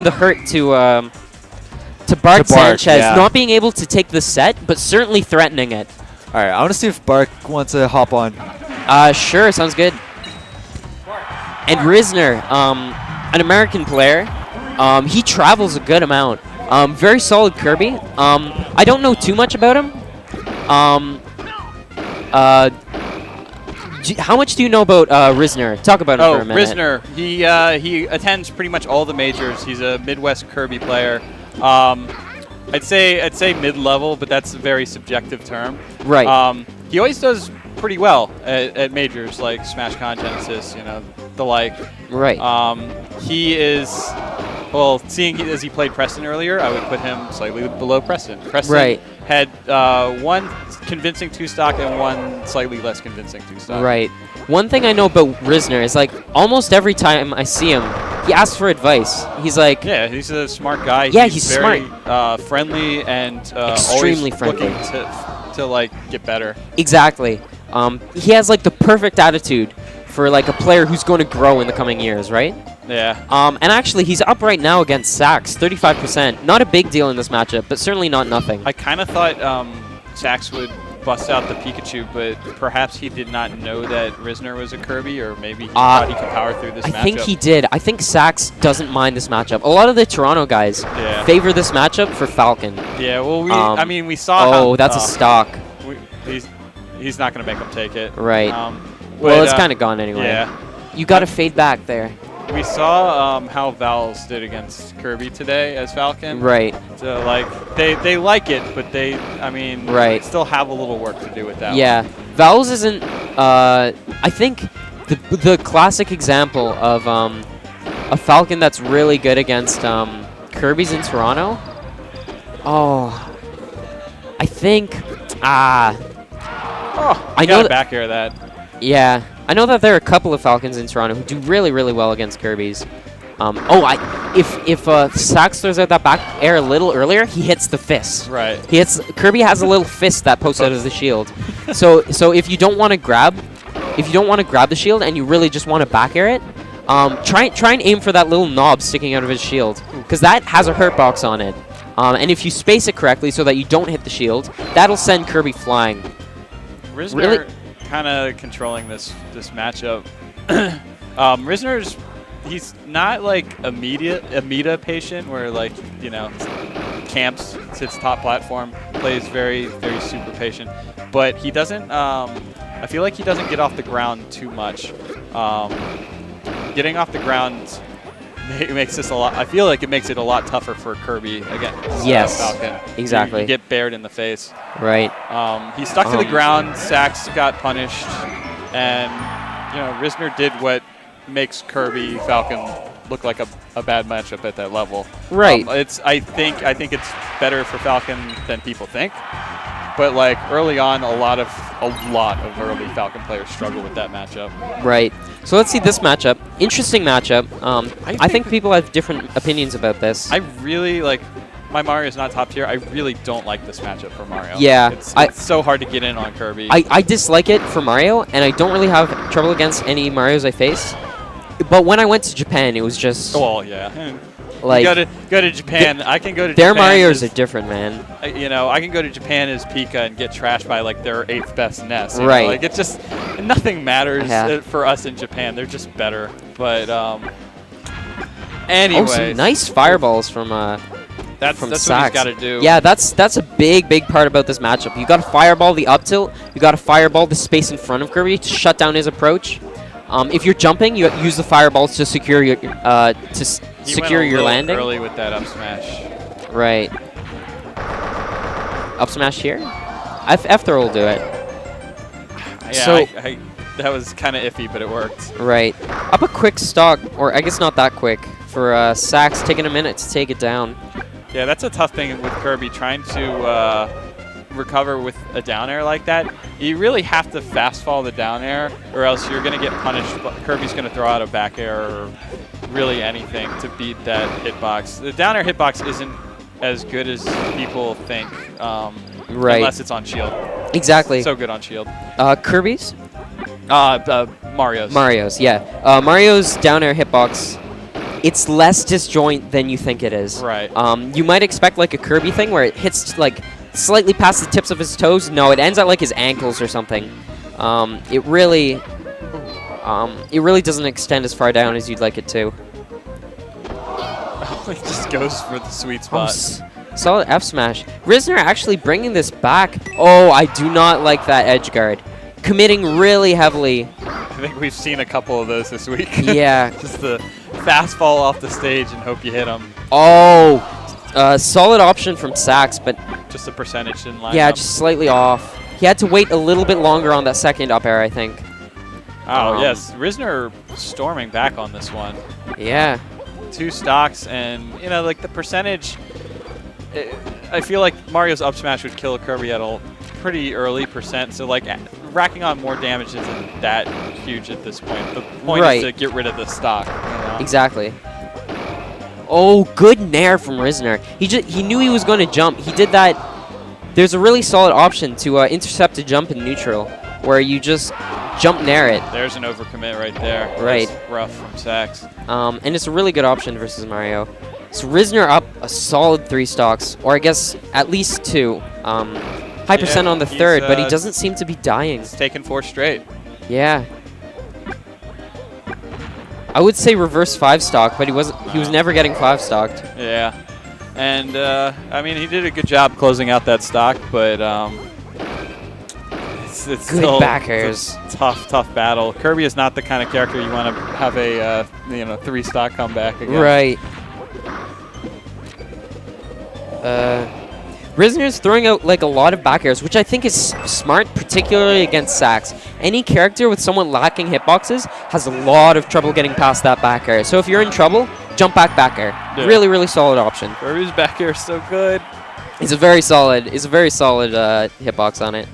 the hurt to Bart Sanchez, yeah. not being able to take the set, but certainly threatening it. All right, I want to see if Bart wants to hop on. Sure, sounds good. And Rizner, an American player, he travels a good amount. Very solid Kirby. I don't know too much about him. How much do you know about Rizner? Talk about him for a minute. Rizner. He attends pretty much all the majors. He's a Midwest Kirby player. I'd say mid-level, but that's a very subjective term. Right. He always does pretty well at majors like Smash Con, Genesis, the like. Right. He is, well, seeing as he played Preston earlier, I would put him slightly below Preston. Preston had one convincing two-stock and one slightly less convincing two-stock. Right. One thing I know about Rizner is, like, almost every time I see him, he asks for advice. He's like... Yeah, he's a smart guy. Yeah, he's very, smart. Friendly and extremely always friendly. looking to like, get better. Exactly. He has, like, the perfect attitude for, like, a player who's going to grow in the coming years, right? Yeah. And actually, he's up right now against Sax, 35%. Not a big deal in this matchup, but certainly not nothing. I kind of thought Sax would bust out the Pikachu, but perhaps he did not know that Rizner was a Kirby, or maybe he thought he could power through this matchup. I think he did. I think Sax doesn't mind this matchup. A lot of the Toronto guys favor this matchup for Falcon. Yeah, well, I mean, we saw how... Oh, that's a stock. He's not going to make him take it. Right. Well, it's kind of gone anyway. Yeah. You got to fade back there. We saw how Vowels did against Kirby today as Falcon. Right. So, like, they like it, but they still have a little work to do with that. Yeah. Vowels isn't, I think, the classic example of a Falcon that's really good against Kirby's in Toronto. Oh. I think, Oh, I know back air that. Yeah. I know that there are a couple of Falcons in Toronto who do really, really well against Kirby's. If Sax throws out that back air a little earlier, he hits the fist. Right. Kirby has a little fist that pokes out of the shield. So if you don't want to grab the shield and you really just want to back air it, try and aim for that little knob sticking out of his shield, because that has a hurt box on it. And if you space it correctly so that you don't hit the shield, that'll send Kirby flying. Rizner really? Kind of controlling this matchup. Rizner's, he's not like a meta patient where, like, camps, sits top platform, plays very, very super patient, but he doesn't, I feel like he doesn't get off the ground too much. Getting off the ground makes this a lot, I feel like it makes it a lot tougher for Kirby against Falcon. Exactly. You get bared in the face. Right. He stuck to the ground, Sax got punished, and Rizner did what makes Kirby Falcon look like a bad matchup at that level. Right. I think it's better for Falcon than people think. But like early on, a lot of early Falcon players struggle with that matchup. Right. So let's see this matchup. Interesting matchup. I think people have different opinions about this. I really like. My Mario's not top tier. I really don't like this matchup for Mario. Yeah. It's so hard to get in on Kirby. I dislike it for Mario, and I don't really have trouble against any Marios I face. But when I went to Japan, it was just... Oh, yeah. Like, go to Japan. I can go to their Japan. Marios are different, man. I can go to Japan as Pika and get trashed by like their 8th best nest. Right. Like, it's just nothing matters for us in Japan. They're just better. But anyway. Oh, some nice fireballs from that's Sax. what he's got to do. Yeah, that's a big part about this matchup. You got to fireball the up tilt. You got to fireball the space in front of Kirby to shut down his approach. If you're jumping, you use the fireballs to secure your your landing. Early with that up smash. Right. Up smash here. F throw will do it. Yeah, so that was kind of iffy, but it worked. Right. Up a quick stock, or I guess not that quick, for Sax, taking a minute to take it down. Yeah, that's a tough thing with Kirby, trying to recover with a down air like that. You really have to fast fall the down air, or else you're going to get punished. Kirby's going to throw out a back air or really anything to beat that hitbox. The down air hitbox isn't as good as people think, unless it's on shield. Exactly. So good on shield. Kirby's? Mario's. Mario's, yeah. Mario's down air hitbox it's less disjoint than you think it is. Right. You might expect like a Kirby thing where it hits like slightly past the tips of his toes. No, it ends at like his ankles or something. It really doesn't extend as far down as you'd like it to. He just goes for the sweet spot. Solid F smash. Rizner actually bringing this back. Oh, I do not like that edge guard. Committing really heavily. I think we've seen a couple of those this week. Yeah. Just the fast fall off the stage and hope you hit them. Oh, solid option from Sax, but just the percentage didn't line yeah, up. just slightly off. He had to wait a little bit longer on that second up air, I think. Oh, yes. Rizner storming back on this one. Yeah. 2 stocks, and, you know, like the percentage, I feel like Mario's up smash would kill Kirby at a pretty early percent, so, like, racking on more damage isn't that huge at this point. The point is to get rid of the stock. You know? Exactly. Oh, good nair from Rizner. He knew he was going to jump. He did that. There's a really solid option to intercept a jump in neutral, where you just jump nair it. There's an overcommit right there. Right. That's rough from Sax. And it's a really good option versus Mario. So Rizner up a solid 3 stocks, or I guess at least 2. High percent on the third, but he doesn't seem to be dying. He's taken 4 straight. Yeah. I would say reverse 5 stock, but he was never getting 5 stocked. Yeah. And, I mean, he did a good job closing out that stock, but it's good still back airs. It's a tough battle. Kirby is not the kind of character you want to have a 3 stock comeback against. Right. Rizner's throwing out like a lot of back airs, which I think is smart, particularly against Sax. Any character with someone lacking hitboxes has a lot of trouble getting past that back air. So if you're in trouble, jump back air. Yeah. Really solid option. Kirby's back air is so good. It's a very solid hitbox on it.